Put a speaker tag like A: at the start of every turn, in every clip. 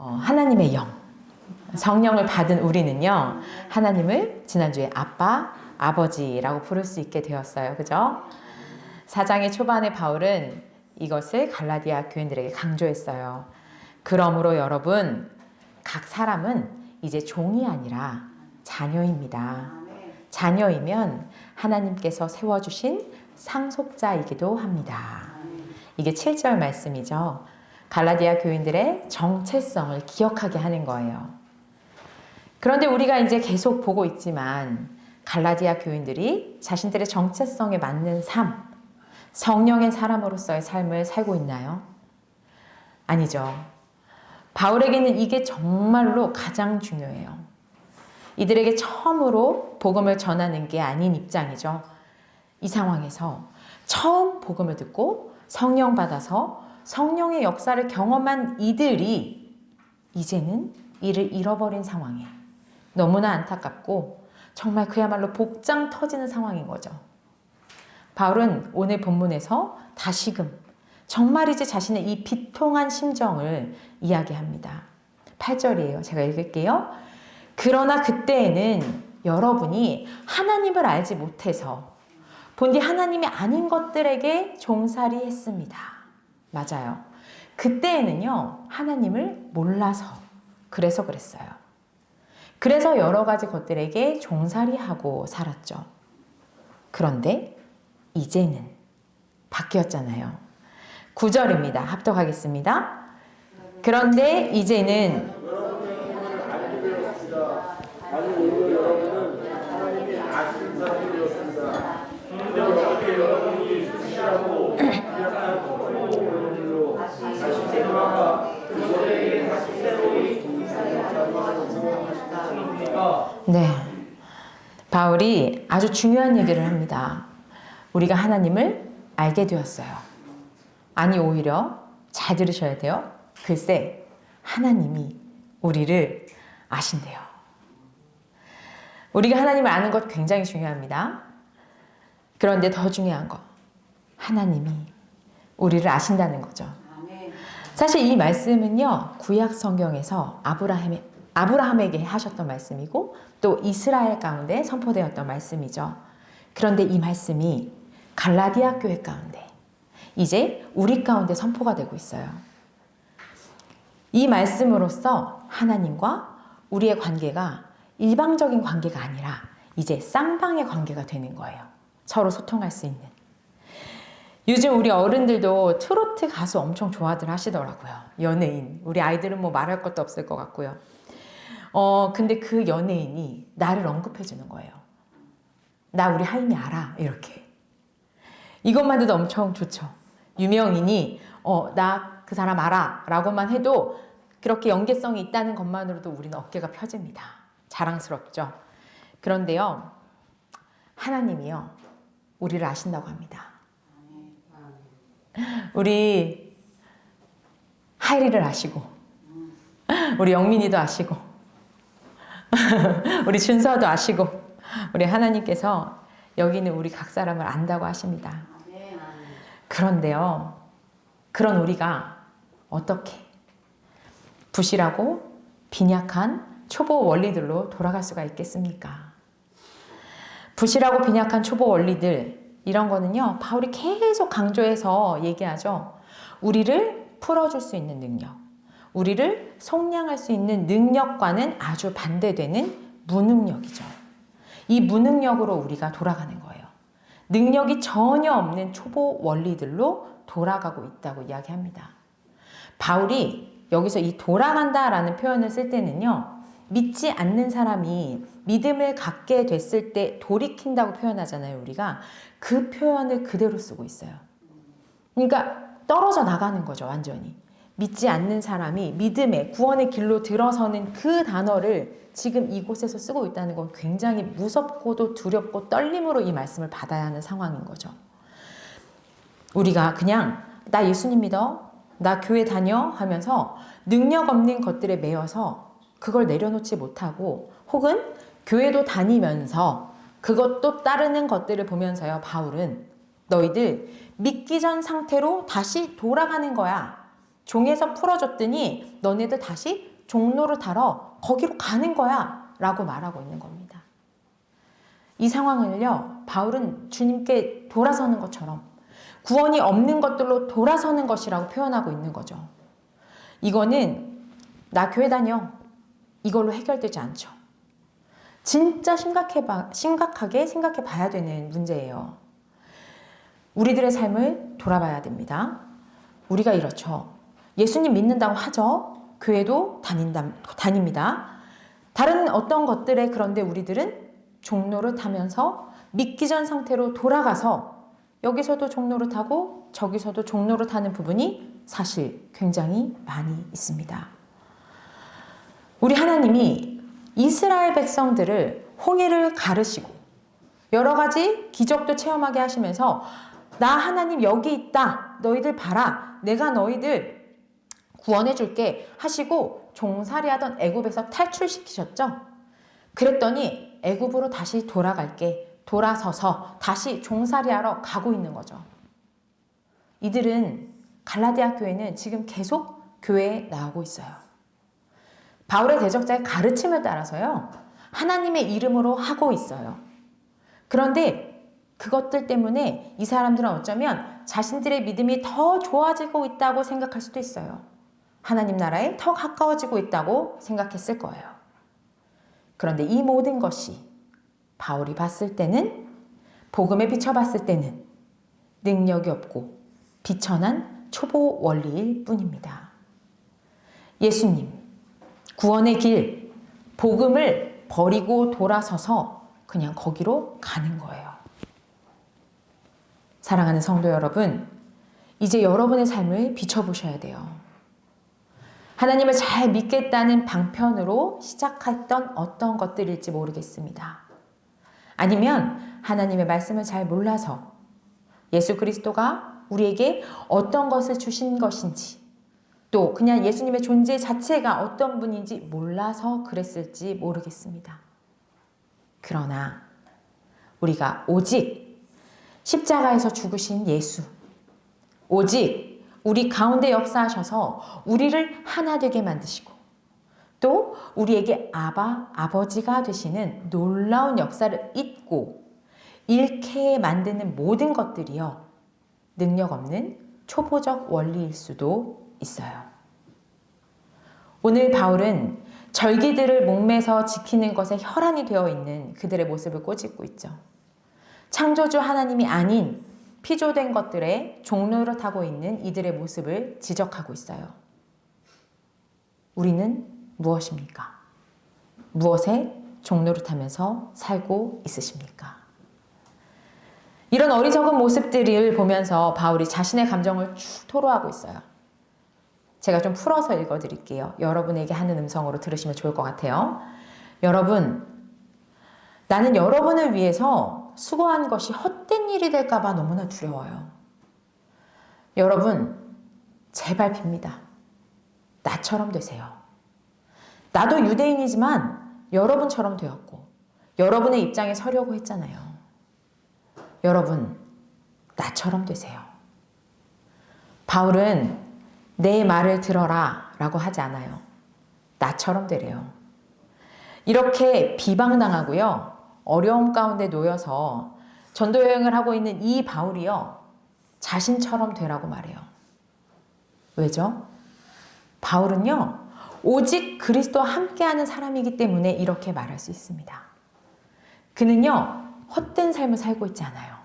A: 하나님의 영, 성령을 받은 우리는요, 하나님을 지난주에 아빠, 아버지라고 부를 수 있게 되었어요. 그죠? 4장의 초반에 바울은 이것을 갈라디아 교인들에게 강조했어요. 그러므로 여러분, 각 사람은 이제 종이 아니라 자녀입니다. 자녀이면 하나님께서 세워주신 상속자이기도 합니다. 이게 7절 말씀이죠. 갈라디아 교인들의 정체성을 기억하게 하는 거예요. 그런데 우리가 이제 계속 보고 있지만 갈라디아 교인들이 자신들의 정체성에 맞는 삶, 성령의 사람으로서의 삶을 살고 있나요? 아니죠. 바울에게는 이게 정말로 가장 중요해요. 이들에게 처음으로 복음을 전하는 게 아닌 입장이죠. 이 상황에서 처음 복음을 듣고 성령 받아서 성령의 역사를 경험한 이들이 이제는 이를 잃어버린 상황에 너무나 안타깝고 정말 그야말로 복장 터지는 상황인 거죠. 바울은 오늘 본문에서 다시금 정말이지 자신의 이 비통한 심정을 이야기합니다. 8절이에요. 제가 읽을게요. 그러나 그때에는 여러분이 하나님을 알지 못해서 본디 하나님이 아닌 것들에게 종살이 했습니다. 맞아요. 그때에는요, 하나님을 몰라서 그래서 그랬어요. 그래서 여러 가지 것들에게 종살이하고 살았죠. 그런데 이제는 바뀌었잖아요. 9절입니다. 합독하겠습니다. 그런데 이제는 네, 바울이 아주 중요한 얘기를 합니다. 우리가 하나님을 알게 되었어요. 아니, 오히려 잘 들으셔야 돼요. 글쎄, 하나님이 우리를 아신대요. 우리가 하나님을 아는 것 굉장히 중요합니다. 그런데 더 중요한 거, 하나님이 우리를 아신다는 거죠. 사실 이 말씀은요, 구약 성경에서 아브라함에게 하셨던 말씀이고 또 이스라엘 가운데 선포되었던 말씀이죠. 그런데 이 말씀이 갈라디아 교회 가운데 이제 우리 가운데 선포가 되고 있어요. 이 말씀으로써 하나님과 우리의 관계가 일방적인 관계가 아니라 이제 쌍방의 관계가 되는 거예요. 서로 소통할 수 있는. 요즘 우리 어른들도 트로트 가수 엄청 좋아들 하시더라고요. 연예인. 우리 아이들은 뭐 말할 것도 없을 것 같고요. 근데 그 연예인이 나를 언급해 주는 거예요. 나 우리 하임이 알아. 이렇게. 이것만 해도 엄청 좋죠. 유명인이 나 그 사람 알아. 라고만 해도 그렇게 연계성이 있다는 것만으로도 우리는 어깨가 펴집니다. 자랑스럽죠. 그런데요, 하나님이요, 우리를 아신다고 합니다. 우리 하이리를 아시고, 우리 영민이도 아시고, 우리 준서도 아시고, 우리 하나님께서 여기는 우리 각 사람을 안다고 하십니다. 그런데요, 그런 우리가 어떻게 부실하고 빈약한 초보 원리들로 돌아갈 수가 있겠습니까? 부실하고 빈약한 초보 원리들, 이런 거는요, 바울이 계속 강조해서 얘기하죠. 우리를 풀어줄 수 있는 능력, 우리를 속량할 수 있는 능력과는 아주 반대되는 무능력이죠. 이 무능력으로 우리가 돌아가는 거예요. 능력이 전혀 없는 초보 원리들로 돌아가고 있다고 이야기합니다. 바울이 여기서 이 돌아간다라는 표현을 쓸 때는요, 믿지 않는 사람이 믿음을 갖게 됐을 때 돌이킨다고 표현하잖아요, 우리가. 그 표현을 그대로 쓰고 있어요. 그러니까 떨어져 나가는 거죠, 완전히. 믿지 않는 사람이 믿음의 구원의 길로 들어서는 그 단어를 지금 이곳에서 쓰고 있다는 건 굉장히 무섭고도 두렵고 떨림으로 이 말씀을 받아야 하는 상황인 거죠. 우리가 그냥 나 예수님 믿어, 나 교회 다녀 하면서 능력 없는 것들에 매여서 그걸 내려놓지 못하고, 혹은 교회도 다니면서 그것도 따르는 것들을 보면서요, 바울은 너희들 믿기 전 상태로 다시 돌아가는 거야. 종에서 풀어줬더니 너네들 다시 종로를 타러 거기로 가는 거야 라고 말하고 있는 겁니다. 이 상황을요, 바울은 주님께 돌아서는 것처럼 구원이 없는 것들로 돌아서는 것이라고 표현하고 있는 거죠. 이거는 나 교회 다녀 이걸로 해결되지 않죠. 진짜 심각하게 생각해 봐야 되는 문제예요. 우리들의 삶을 돌아봐야 됩니다. 우리가 이렇죠. 예수님 믿는다고 하죠. 교회도 다닙니다. 다른 어떤 것들에 그런데 우리들은 종로를 타면서 믿기 전 상태로 돌아가서 여기서도 종로를 타고 저기서도 종로를 타는 부분이 사실 굉장히 많이 있습니다. 우리 하나님이 이스라엘 백성들을 홍해를 가르시고 여러 가지 기적도 체험하게 하시면서 나 하나님 여기 있다. 너희들 봐라. 내가 너희들 구원해 줄게 하시고 종살이하던 애굽에서 탈출시키셨죠. 그랬더니 애굽으로 다시 돌아갈게. 돌아서서 다시 종살이하러 가고 있는 거죠. 이들은 갈라디아 교회는 지금 계속 교회에 나오고 있어요. 바울의 대적자의 가르침을 따라서요. 하나님의 이름으로 하고 있어요. 그런데 그것들 때문에 이 사람들은 어쩌면 자신들의 믿음이 더 좋아지고 있다고 생각할 수도 있어요. 하나님 나라에 더 가까워지고 있다고 생각했을 거예요. 그런데 이 모든 것이 바울이 봤을 때는, 복음에 비춰봤을 때는 능력이 없고 비천한 초보 원리일 뿐입니다. 예수님, 구원의 길, 복음을 버리고 돌아서서 그냥 거기로 가는 거예요. 사랑하는 성도 여러분, 이제 여러분의 삶을 비춰보셔야 돼요. 하나님을 잘 믿겠다는 방편으로 시작했던 어떤 것들일지 모르겠습니다. 아니면 하나님의 말씀을 잘 몰라서 예수 그리스도가 우리에게 어떤 것을 주신 것인지, 또 그냥 예수님의 존재 자체가 어떤 분인지 몰라서 그랬을지 모르겠습니다. 그러나 우리가 오직 십자가에서 죽으신 예수, 오직 우리 가운데 역사하셔서 우리를 하나 되게 만드시고 또 우리에게 아버지가 되시는 놀라운 역사를 잊고 잃게 만드는 모든 것들이요, 능력 없는 초보적 원리일 수도 있어요. 오늘 바울은 절기들을 목매서 지키는 것에 혈안이 되어 있는 그들의 모습을 꼬집고 있죠. 창조주 하나님이 아닌 피조된 것들의 종로를 타고 있는 이들의 모습을 지적하고 있어요. 우리는 무엇입니까? 무엇에 종로를 타면서 살고 있으십니까? 이런 어리석은 모습들을 보면서 바울이 자신의 감정을 쭉 토로하고 있어요. 제가 좀 풀어서 읽어드릴게요. 여러분에게 하는 음성으로 들으시면 좋을 것 같아요. 여러분, 나는 여러분을 위해서 수고한 것이 헛된 일이 될까봐 너무나 두려워요. 여러분, 제발 빕니다. 나처럼 되세요. 나도 유대인이지만 여러분처럼 되었고 여러분의 입장에 서려고 했잖아요. 여러분, 나처럼 되세요. 바울은 내 말을 들어라 라고 하지 않아요. 나처럼 되래요. 이렇게 비방당하고요, 어려움 가운데 놓여서 전도 여행을 하고 있는 이 바울이요, 자신처럼 되라고 말해요. 왜죠? 바울은요, 오직 그리스도와 함께하는 사람이기 때문에 이렇게 말할 수 있습니다. 그는요, 헛된 삶을 살고 있지 않아요.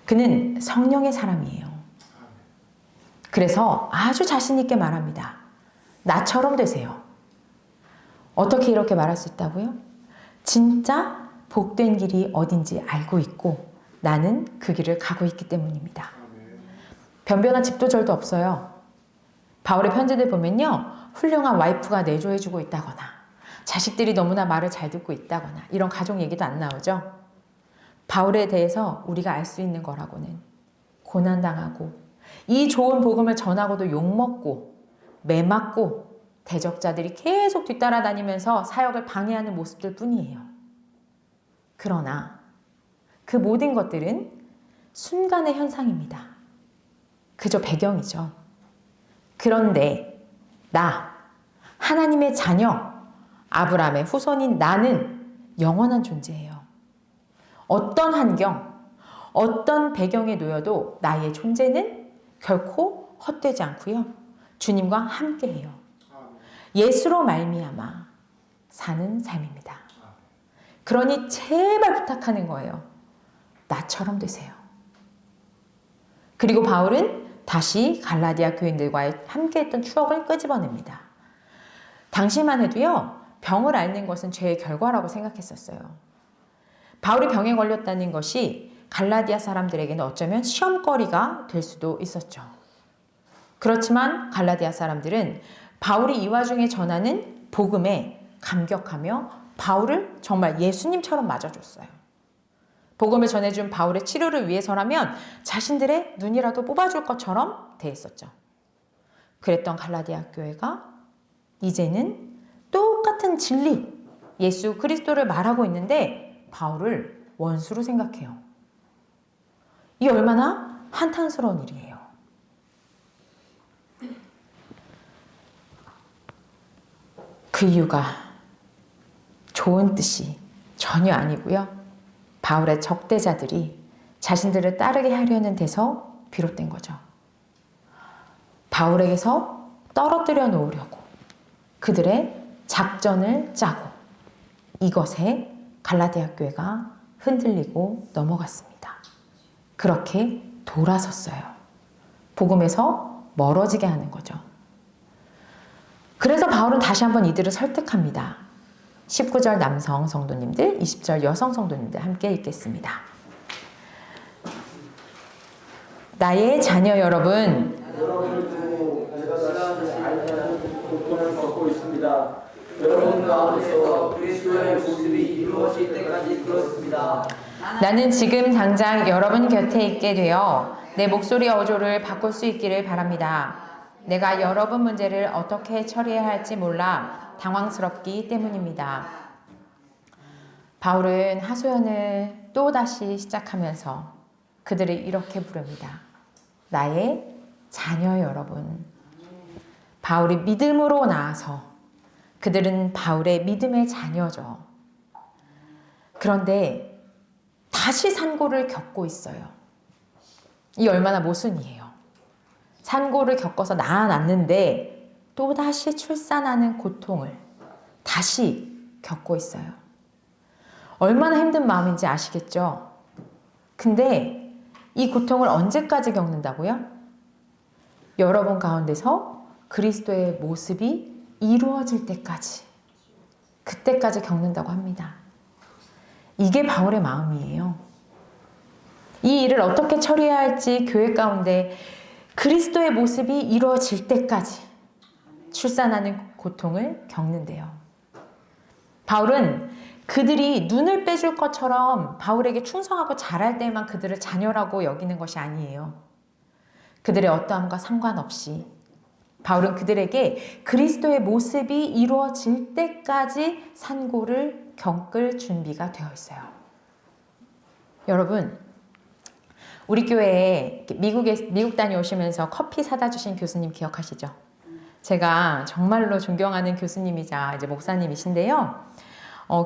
A: 그는 성령의 사람이에요. 그래서 아주 자신 있게 말합니다. 나처럼 되세요. 어떻게 이렇게 말할 수 있다고요? 진짜 복된 길이 어딘지 알고 있고 나는 그 길을 가고 있기 때문입니다. 변변한 집도절도 없어요. 바울의 편지들 보면요, 훌륭한 와이프가 내조해주고 있다거나 자식들이 너무나 말을 잘 듣고 있다거나 이런 가족 얘기도 안 나오죠. 바울에 대해서 우리가 알 수 있는 거라고는 고난당하고 이 좋은 복음을 전하고도 욕먹고 매맞고 대적자들이 계속 뒤따라다니면서 사역을 방해하는 모습들 뿐이에요. 그러나 그 모든 것들은 순간의 현상입니다. 그저 배경이죠. 그런데 나, 하나님의 자녀, 아브라함의 후손인 나는 영원한 존재예요. 어떤 환경, 어떤 배경에 놓여도 나의 존재는 결코 헛되지 않고요. 주님과 함께해요. 예수로 말미암아 사는 삶입니다. 그러니 제발 부탁하는 거예요. 나처럼 되세요. 그리고 바울은 다시 갈라디아 교인들과 함께했던 추억을 끄집어냅니다. 당시만 해도요, 병을 앓는 것은 죄의 결과라고 생각했었어요. 바울이 병에 걸렸다는 것이 갈라디아 사람들에게는 어쩌면 시험거리가 될 수도 있었죠. 그렇지만 갈라디아 사람들은 바울이 이 와중에 전하는 복음에 감격하며 바울을 정말 예수님처럼 맞아줬어요. 복음을 전해준 바울의 치료를 위해서라면 자신들의 눈이라도 뽑아줄 것처럼 대했었죠. 그랬던 갈라디아 교회가 이제는 똑같은 진리, 예수 그리스도를 말하고 있는데 바울을 원수로 생각해요. 이 얼마나 한탄스러운 일이에요. 그 이유가 좋은 뜻이 전혀 아니고요. 바울의 적대자들이 자신들을 따르게 하려는 데서 비롯된 거죠. 바울에게서 떨어뜨려 놓으려고 그들의 작전을 짜고 이것에 갈라디아 교회가 흔들리고 넘어갔습니다. 그렇게 돌아섰어요. 복음에서 멀어지게 하는 거죠. 그래서 바울은 다시 한번 이들을 설득합니다. 19절 남성 성도님들, 20절 여성 성도님들 함께 읽겠습니다. 나의 자녀 여러분,
B: 여러분도 제가 자신을 알자는 고통을 겪고 있습니다. 여러분 가운데서 그리스도의 모습이 이루어질 때까지 그렇습니다.
A: 나는 지금 당장 여러분 곁에 있게 되어 내 목소리 어조를 바꿀 수 있기를 바랍니다. 내가 여러분 문제를 어떻게 처리해야 할지 몰라 당황스럽기 때문입니다. 바울은 하소연을 또다시 시작하면서 그들을 이렇게 부릅니다. 나의 자녀 여러분. 바울이 믿음으로 나아서 그들은 바울의 믿음의 자녀죠. 그런데 다시 산고를 겪고 있어요. 이 얼마나 모순이에요. 산고를 겪어서 낳았는데 또다시 출산하는 고통을 다시 겪고 있어요. 얼마나 힘든 마음인지 아시겠죠? 근데 이 고통을 언제까지 겪는다고요? 여러분 가운데서 그리스도의 모습이 이루어질 때까지, 그때까지 겪는다고 합니다. 이게 바울의 마음이에요. 이 일을 어떻게 처리해야 할지 교회 가운데 그리스도의 모습이 이루어질 때까지 출산하는 고통을 겪는데요. 바울은 그들이 눈을 빼줄 것처럼 바울에게 충성하고 잘할 때만 그들을 자녀라고 여기는 것이 아니에요. 그들의 어떠함과 상관없이 바울은 그들에게 그리스도의 모습이 이루어질 때까지 산고를 겪을 준비가 되어 있어요. 여러분, 우리 교회에 미국 다녀오시면서 커피 사다 주신 교수님 기억하시죠? 제가 정말로 존경하는 교수님이자 이제 목사님이신데요.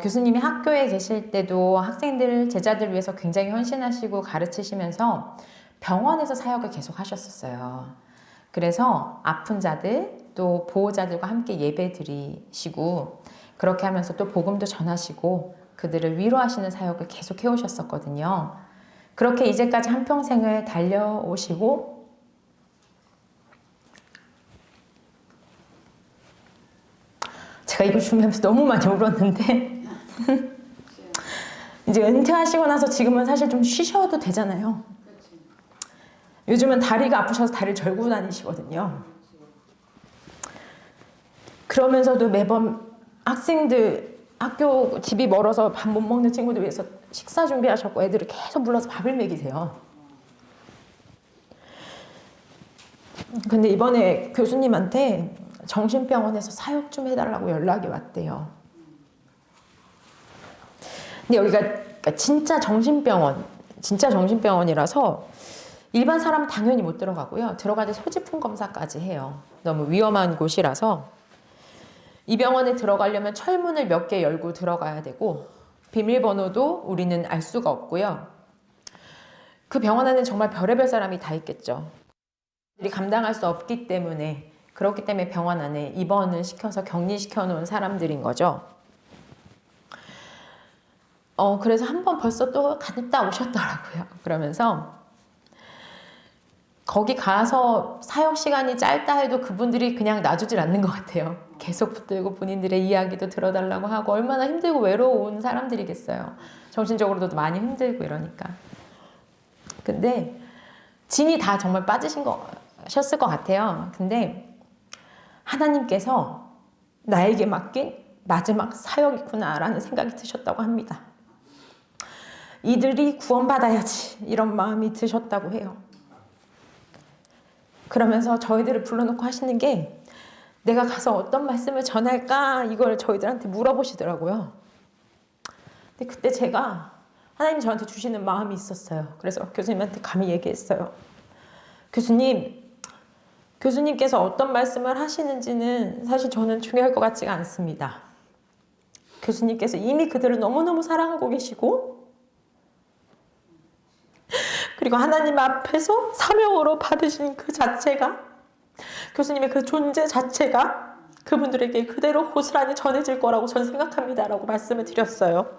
A: 교수님이 학교에 계실 때도 학생들, 제자들 위해서 굉장히 헌신하시고 가르치시면서 병원에서 사역을 계속 하셨었어요. 그래서 아픈 자들, 또 보호자들과 함께 예배 드리시고 그렇게 하면서 또 복음도 전하시고 그들을 위로하시는 사역을 계속 해오셨었거든요. 그렇게 이제까지 한평생을 달려오시고 제가 이걸 준비하면서 너무 많이 울었는데 이제 은퇴하시고 나서 지금은 사실 좀 쉬셔도 되잖아요. 요즘은 다리가 아프셔서 다리를 절고 다니시거든요. 그러면서도 매번 학생들, 학교 집이 멀어서 밥 못 먹는 친구들 위해서 식사 준비하셨고 애들을 계속 불러서 밥을 먹이세요. 근데 이번에 교수님한테 정신병원에서 사역 좀 해달라고 연락이 왔대요. 근데 여기가 진짜 정신병원이라서 일반 사람은 당연히 못 들어가고요. 들어갈 때 소지품 검사까지 해요. 너무 위험한 곳이라서. 이 병원에 들어가려면 철문을 몇 개 열고 들어가야 되고 비밀번호도 우리는 알 수가 없고요. 그 병원 안에 정말 별의별 사람이 다 있겠죠. 우리 감당할 수 없기 때문에 그렇기 때문에 병원 안에 입원을 시켜서 격리시켜 놓은 사람들인 거죠. 그래서 한 번 벌써 또 갔다 오셨더라고요. 그러면서 거기 가서 사역 시간이 짧다 해도 그분들이 그냥 놔주질 않는 것 같아요. 계속 붙들고 본인들의 이야기도 들어달라고 하고 얼마나 힘들고 외로운 사람들이겠어요. 정신적으로도 많이 힘들고 이러니까. 근데 진이 다 정말 빠지셨을 것 같아요. 근데 하나님께서 나에게 맡긴 마지막 사역이구나라는 생각이 드셨다고 합니다. 이들이 구원받아야지 이런 마음이 드셨다고 해요. 그러면서 저희들을 불러놓고 하시는 게 내가 가서 어떤 말씀을 전할까 이걸 저희들한테 물어보시더라고요. 근데 그때 제가 하나님이 저한테 주시는 마음이 있었어요. 그래서 교수님한테 감히 얘기했어요. 교수님께서 어떤 말씀을 하시는지는 사실 저는 중요할 것 같지가 않습니다. 교수님께서 이미 그들을 너무너무 사랑하고 계시고 그리고 하나님 앞에서 사명으로 받으신 그 자체가 교수님의 그 존재 자체가 그분들에게 그대로 고스란히 전해질 거라고 저는 생각합니다 라고 말씀을 드렸어요.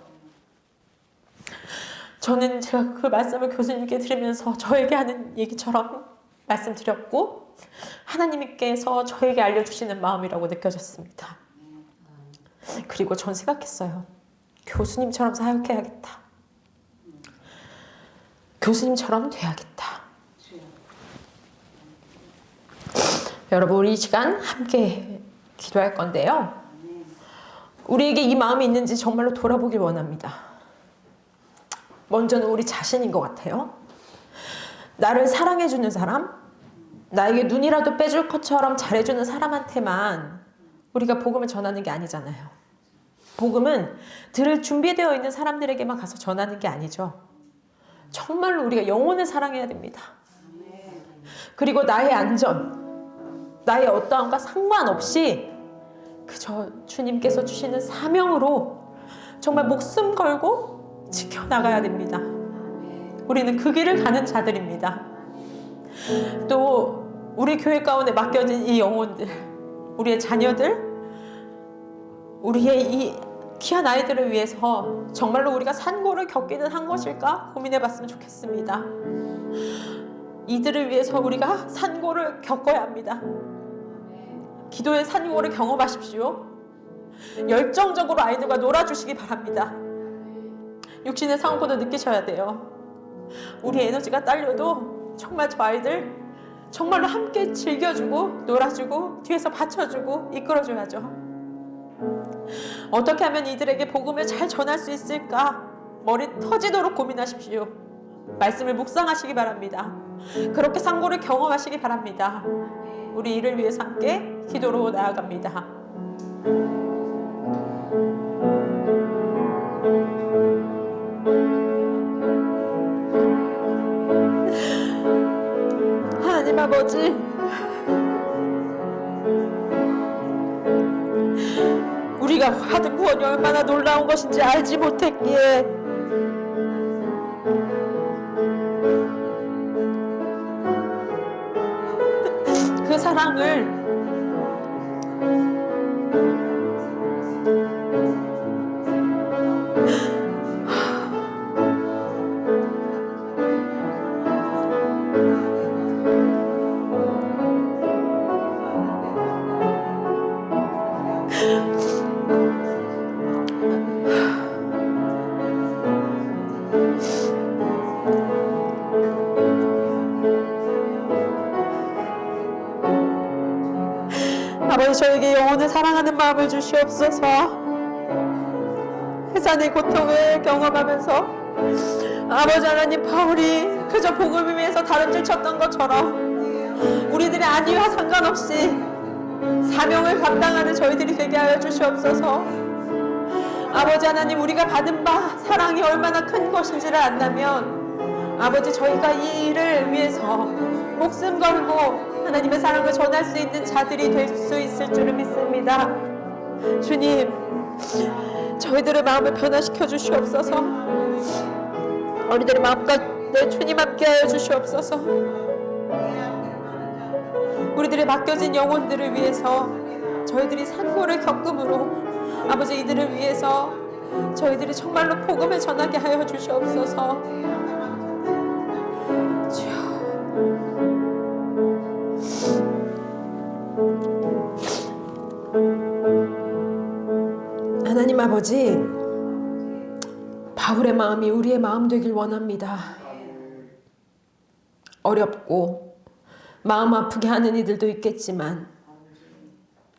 A: 저는 제가 그 말씀을 교수님께 드리면서 저에게 하는 얘기처럼 말씀드렸고 하나님께서 저에게 알려주시는 마음이라고 느껴졌습니다. 그리고 전 생각했어요. 교수님처럼 사역해야겠다. 교수님처럼 돼야겠다. 여러분 우리 이 시간 함께 기도할 건데요. 우리에게 이 마음이 있는지 정말로 돌아보길 원합니다. 먼저는 우리 자신인 것 같아요. 나를 사랑해주는 사람, 나에게 눈이라도 빼줄 것처럼 잘해주는 사람한테만 우리가 복음을 전하는 게 아니잖아요. 복음은 들을 준비되어 있는 사람들에게만 가서 전하는 게 아니죠. 정말로 우리가 영혼을 사랑해야 됩니다. 그리고 나의 안전, 나의 어떠함과 상관없이 그저 주님께서 주시는 사명으로 정말 목숨 걸고 지켜나가야 됩니다. 우리는 그 길을 가는 자들입니다. 또 우리 교회 가운데 맡겨진 이 영혼들, 우리의 자녀들, 우리의 이 귀한 아이들을 위해서 정말로 우리가 산고를 겪기는 한 것일까 고민해봤으면 좋겠습니다. 이들을 위해서 우리가 산고를 겪어야 합니다. 기도의 산고를 경험하십시오. 열정적으로 아이들과 놀아주시기 바랍니다. 육신의 상고도 느끼셔야 돼요. 우리 에너지가 딸려도 정말 저 아이들 정말로 함께 즐겨주고 놀아주고 뒤에서 받쳐주고 이끌어줘야죠. 어떻게 하면 이들에게 복음을 잘 전할 수 있을까 머리 터지도록 고민하십시오. 말씀을 묵상하시기 바랍니다. 그렇게 상고를 경험하시기 바랍니다. 우리 이를 위해서 함께 기도로 나아갑니다. 하나님 아버지, 우리가 받은 구원이 얼마나 놀라운 것인지 알지 못했기에 그 사랑을 아버지 저에게 영혼을 사랑하는 마음을 주시옵소서. 해산의 고통을 경험하면서 아버지 하나님 바울이 그저 복음을 위해서 다름질 쳤던 것처럼 우리들의 안위와 상관없이 사명을 감당하는 저희들이 되게 하여 주시옵소서. 아버지 하나님 우리가 받은 바 사랑이 얼마나 큰 것인지를 안다면 아버지 저희가 이 일을 위해서 목숨 걸고 하나님의 사랑을 전할 수 있는 자들이 될 수 있을 줄을 믿습니다. 주님, 저희들의 마음을 변화시켜 주시옵소서. 우리들의 마음과 내 주님 함께하여 주시옵소서. 우리들의 맡겨진 영혼들을 위해서 저희들이 산고를 겪음으로 아버지 이들을 위해서 저희들이 정말로 복음을 전하게 하여 주시옵소서. 주여. 하나님 아버지, 바울의 마음이 우리의 마음 되길 원합니다. 어렵고 마음 아프게 하는 이들도 있겠지만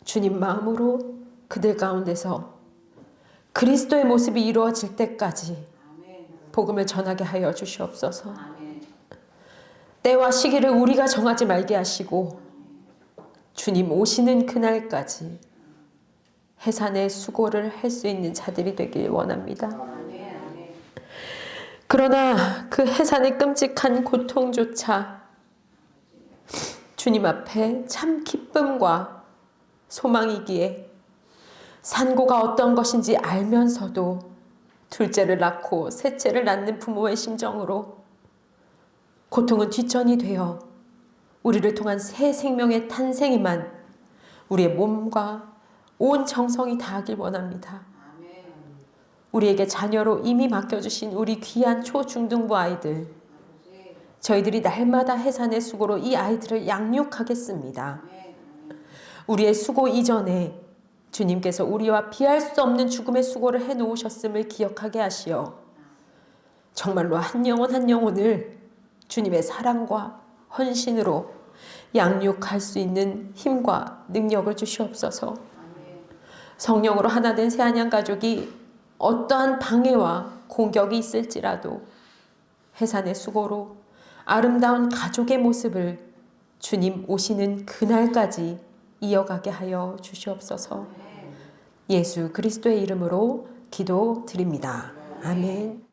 A: 주님 마음으로 그들 가운데서 그리스도의 모습이 이루어질 때까지 복음을 전하게 하여 주시옵소서. 때와 시기를 우리가 정하지 말게 하시고 주님 오시는 그날까지 해산의 수고를 할 수 있는 자들이 되길 원합니다. 그러나 그 해산의 끔찍한 고통조차 주님 앞에 참 기쁨과 소망이기에 산고가 어떤 것인지 알면서도 둘째를 낳고 셋째를 낳는 부모의 심정으로 고통은 뒷전이 되어 우리를 통한 새 생명의 탄생에만 우리의 몸과 온 정성이 다하길 원합니다. 우리에게 자녀로 이미 맡겨주신 우리 귀한 초중등부 아이들, 저희들이 날마다 해산의 수고로 이 아이들을 양육하겠습니다. 우리의 수고 이전에 주님께서 우리와 비할 수 없는 죽음의 수고를 해놓으셨음을 기억하게 하시어 정말로 한 영혼 한 영혼을 주님의 사랑과 헌신으로 양육할 수 있는 힘과 능력을 주시옵소서. 성령으로 하나 된 새한양 가족이 어떠한 방해와 공격이 있을지라도 해산의 수고로 아름다운 가족의 모습을 주님 오시는 그날까지 이어가게 하여 주시옵소서. 예수 그리스도의 이름으로 기도드립니다. 아멘.